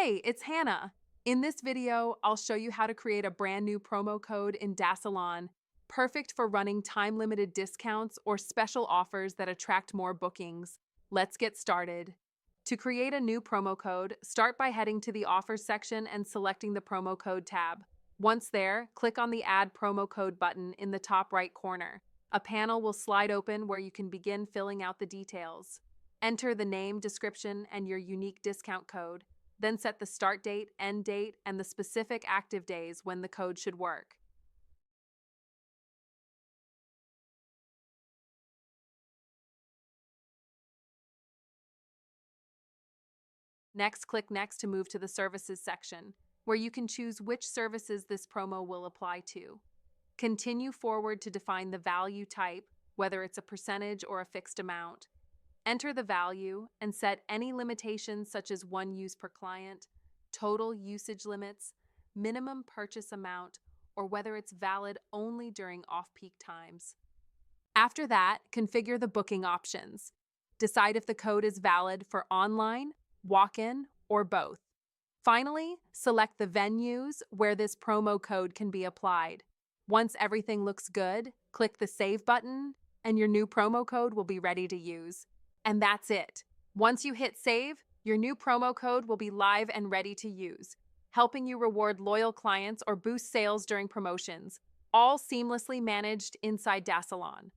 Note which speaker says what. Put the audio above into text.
Speaker 1: Hey, it's Hannah. In this video, I'll show you how to create a brand new promo code in Salon, perfect for running time-limited discounts or special offers that attract more bookings. Let's get started. To create a new promo code, start by heading to the Offers section and selecting the Promo Code tab. Once there, click on the Add Promo Code button in the top right corner. A panel will slide open where you can begin filling out the details. Enter the name, description, and your unique discount code. Then set the start date, end date, and the specific active days when the code should work. Next, click Next to move to the Services section, where you can choose which services this promo will apply to. Continue forward to define the value type, whether it's a percentage or a fixed amount. Enter the value and set any limitations such as one use per client, total usage limits, minimum purchase amount, or whether it's valid only during off-peak times. After that, configure the booking options. Decide if the code is valid for online, walk-in, or both. Finally, select the venues where this promo code can be applied. Once everything looks good, click the Save button, and your new promo code will be ready to use. And that's it. Once you hit Save, your new promo code will be live and ready to use, helping you reward loyal clients or boost sales during promotions, all seamlessly managed inside Salon.